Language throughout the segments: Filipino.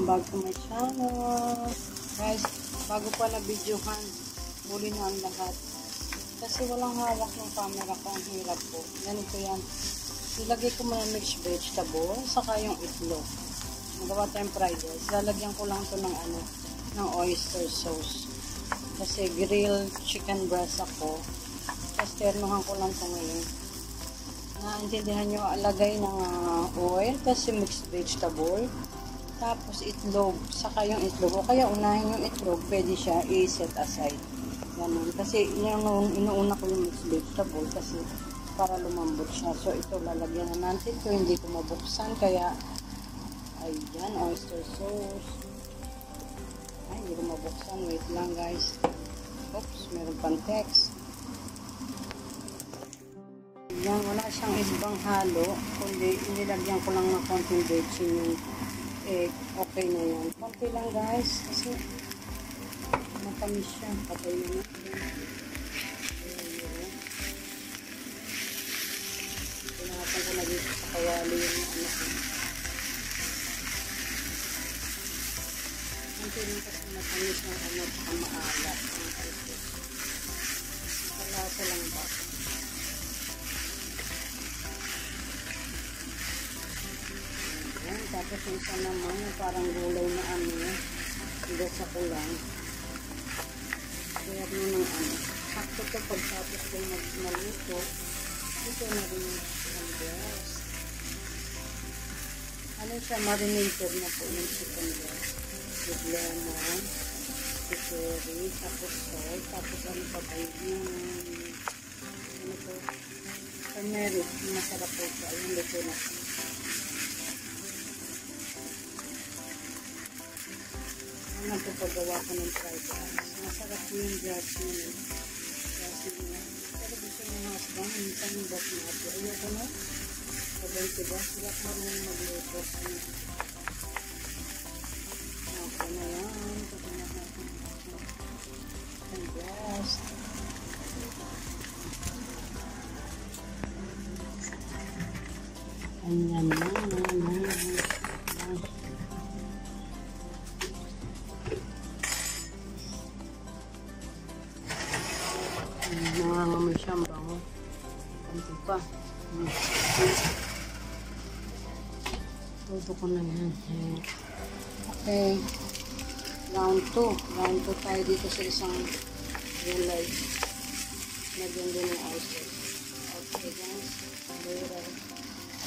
back to my channel. Guys, bago pa na videohan, muli na ang lahat. Kasi walang hawak ng camera ko, ang hirap po. Ganito yan. Ilagay ko mga mixed vegetable, saka yung itlog. Magawa tayong fried rice. Lalagyan ko lang to ng oyster sauce. Kasi grilled chicken breast ako. Tapos ternuhan ko lang ito ngayon. Naintindihan nyo, alagay ng oil, kasi mixed vegetable. Tapos itlog, saka yung itlog. O kaya unahin yung itlog, pwede siya i-set aside. Ganun. Kasi inuuna ko yung mixed vegetable kasi para lumambot siya. So ito, lalagyan na natin ito. Hindi ko mabuksan, kaya ayan, oyster sauce. Ay, hindi ko mabuksan. Wait lang guys. Oops, meron pang text. Yan, wala siyang ibang halo, kundi inilagyan ko lang ng konting baking yung egg. Okay na yan. Konti lang guys, kasi matamis siya. Patay na natin. Pinahatan ko na dito sa kawali yung konti lang kasi matamis ng saka maalat. Kalasa lang ba? Tapos yung isa naman, parang gulay na hindi sa kulang. Kaya mo ng sakto to pagtapos ko maluto. Ito na rin yung breast. Siya, marinated na po yung chicken breast. With lemon, piceri, tapos salt, tapos pa ba yung turmeric. Masarap po siya. Ayun, luto na po. Napapagawa ko ng fried rice. Masarap po yung jasmine. Jasmine. Pero gusto ng husband, minsan yung basmati. Ayoko na. Sabay diba? Sila marunong magluto. Okay na yan. Kasi natin ang breast. Ayan na. Nangangamoy siya, ang bango. Kanto pa. Luto ko na yan. Okay. Round 2. Round 2 tayo dito sa isang gulay. Nagyan din yung oyster. Okay guys. Later.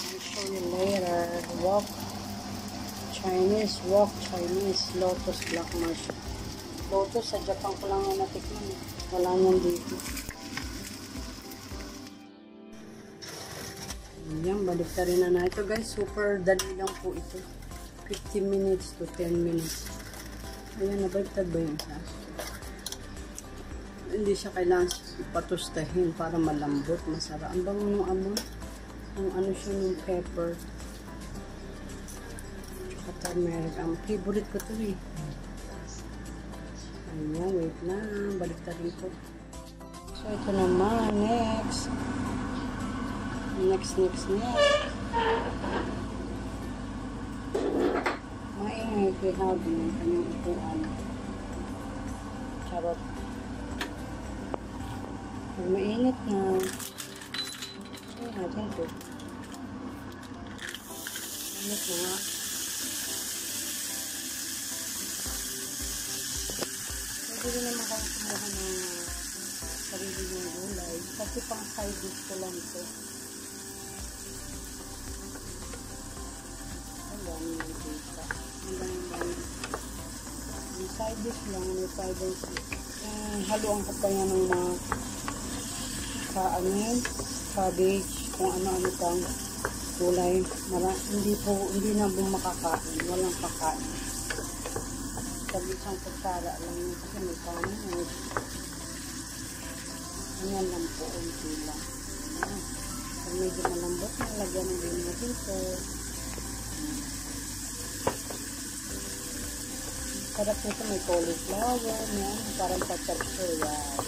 I'll show you later. Wok Chinese. Lotus black mushroom. Lotus, sa Japan ko lang na natikman. Wala nyan dito. Ayan, baliktarin na na ito guys. Super dali lang po ito. 15 minutes to 10 minutes. Ayan, nabaliktad ba yung isa? Hindi siya kailangan patustahin para malambot, masarap. Ang bango ng ang siya ng pepper. Tsaka turmeric. Ang favorite ko ito eh. Ayan, wait lang. Baliktarin ko. So, ito naman. Next. Maingay kay Habi ng kanyang upuan. Charot. Pag mainit na. Ayan natin ito. Mainit na nga. Pwede rin naman kang kumuha ng sarili ng gulay. Kasi pang side dish ko lang ito. Yung side dish lang, may side dish. Haluan ko pa yan ng mga cabbage, kung ano-ano pang gulay. Hindi na makakain, walang kakain. Sabi isang kutsara lang yun kasi may kanin. Ayan lang po, unti lang. Pag medyo malambot, nalagyan ng din mo dito. Sarap nito, may cauliflower, parang pa-texture, yan.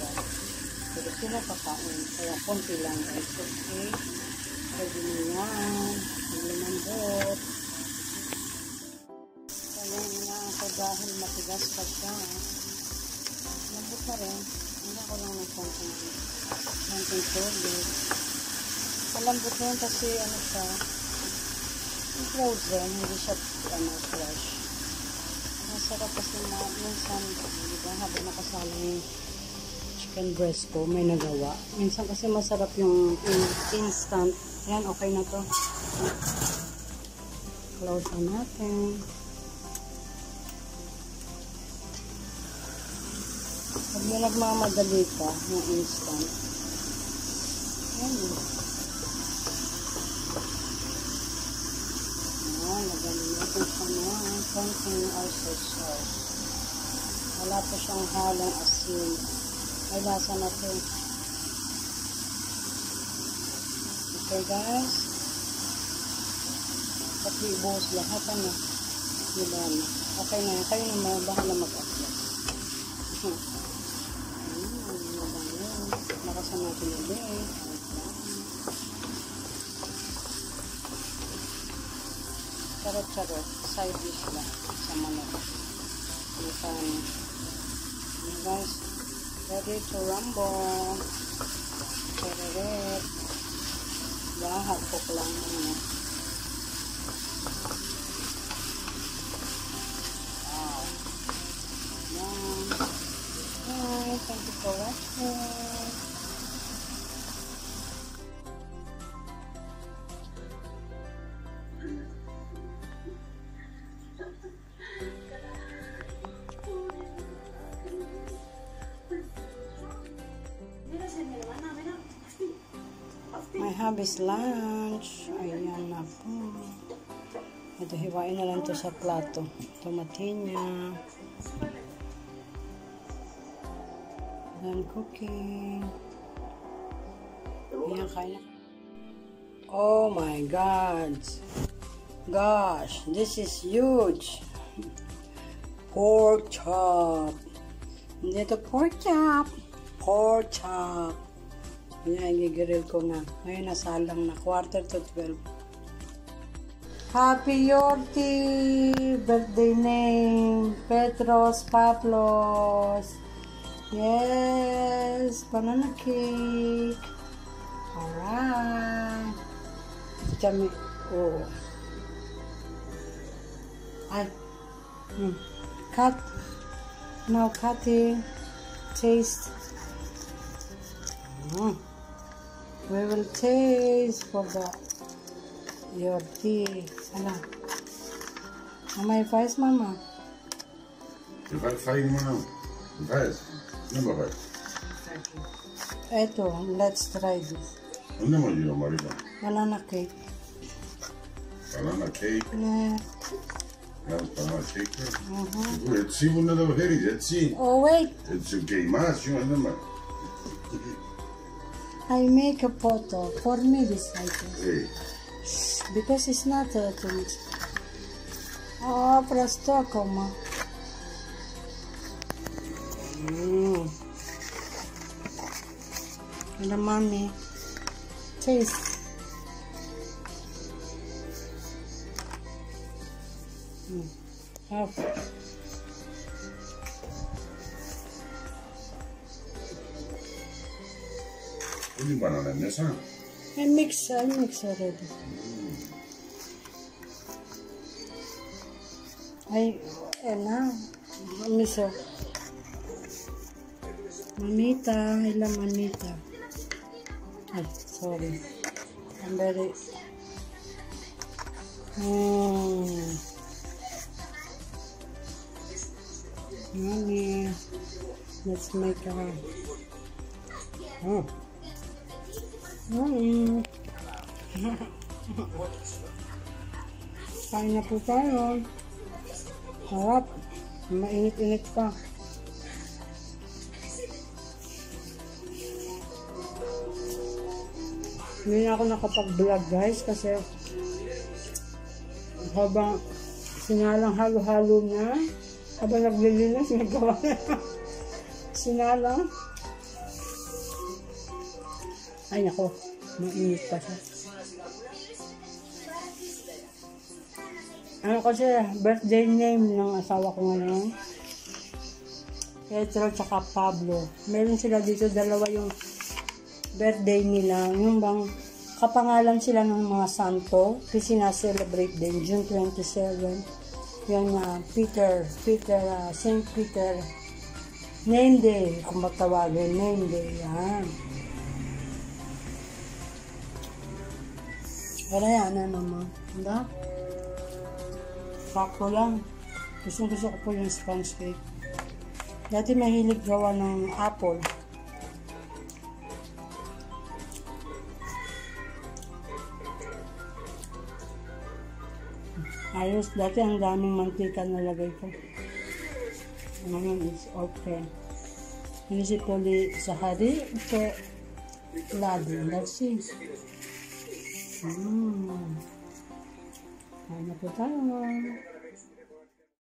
Pero sila kakain, kaya konti lang guys. Okay, pwede nyo yan, malambot. Kaya ko dahil matigas pa siya. Lambot na rin. Hindi ako lang nagkonting tubig. Malambot na yun kasi ano siya, frozen, hindi siya fresh. Masarap kasi minsan, diba, habang nakasala yung chicken breast ko, may nagawa. Minsan kasi masarap yung instant. Yan, okay na to. Close na natin. Pag mo nagmamadali ka, yung instant. Yan. Yan, nagaling natin siya na. Konting oyster sauce. Wala po siyang halong asin. May lasa na ito. Okay guys. Pati ibuhos lahat ano. Diba na. Okay na. Kayo na bahala mag-upload. Lakasan natin ulit. Charot-charot. Side dish lang. Sa manok. Bukan. Guys. Ready to rumble. Charot. Lahat po lang. Wow. Yan. Hi. Thank you for watching. My hubby's lunch. Ayan na po. Ito, hiwain na lang to sa plato. Tomatina. Then cooking. Ayan, kain na. Oh my God. Gosh, this is huge. Pork chop. Hindi ito pork chop. Pork chop. Ayan, gigrill ko na. Ngayon, nasalang na. 11:45. Happy Yorti! Birthday name. Petros Pavlos. Yes! Banana cake. Alright. Chami. Oh. Ay. Cut. Now cutting. Taste. We will taste for your tea. Ano? May fries, Mama? Fries, Mama. Fries. Number fries. Eto, let's try this. Ano naman yun, Marita? Banana cake. Banana cake? Yeah. Banana cake? Έτσι ήμουν να το φέρεις, έτσι. Oh, wait. Έτσι και η μάση, μα I make a photo for me this item. Hey. Because it's not too much. Oh, presto como. Hello, mommy. Taste. Oh. Πολύ μπανάνα μέσα. I mix already. Miso. Mamita, ilang mamita. Ay, sorry. I'm very... Mommy, let's make a... Kain na po tayo. Harap. Mainit-init pa. Hindi na ako nakapag-vlog guys kasi habang sinalang halo-halo na, habang naglilinis, nagawa na. Sinalang. Ay nako, mainit pa siya. Ano kasi, birthday name ng asawa ko ngayon. Petro tsaka Pablo. Meron sila dito, dalawa yung birthday nila. Yung bang kapangalan sila ng mga santo. Kasi na-celebrate din, June 27. Yan na, Saint Peter. Name day, kung matawagin, name day. Yan. Para yan, naman. Diba? Sakto lang. Gusto ko po yung sponge cake. Dati mahilig gawa ng apple. Ayos, dati ang daming mantika nalagay ko. Ngayon is okay. Municipally sahari, okay. Lado, let's see. Ano po tayo?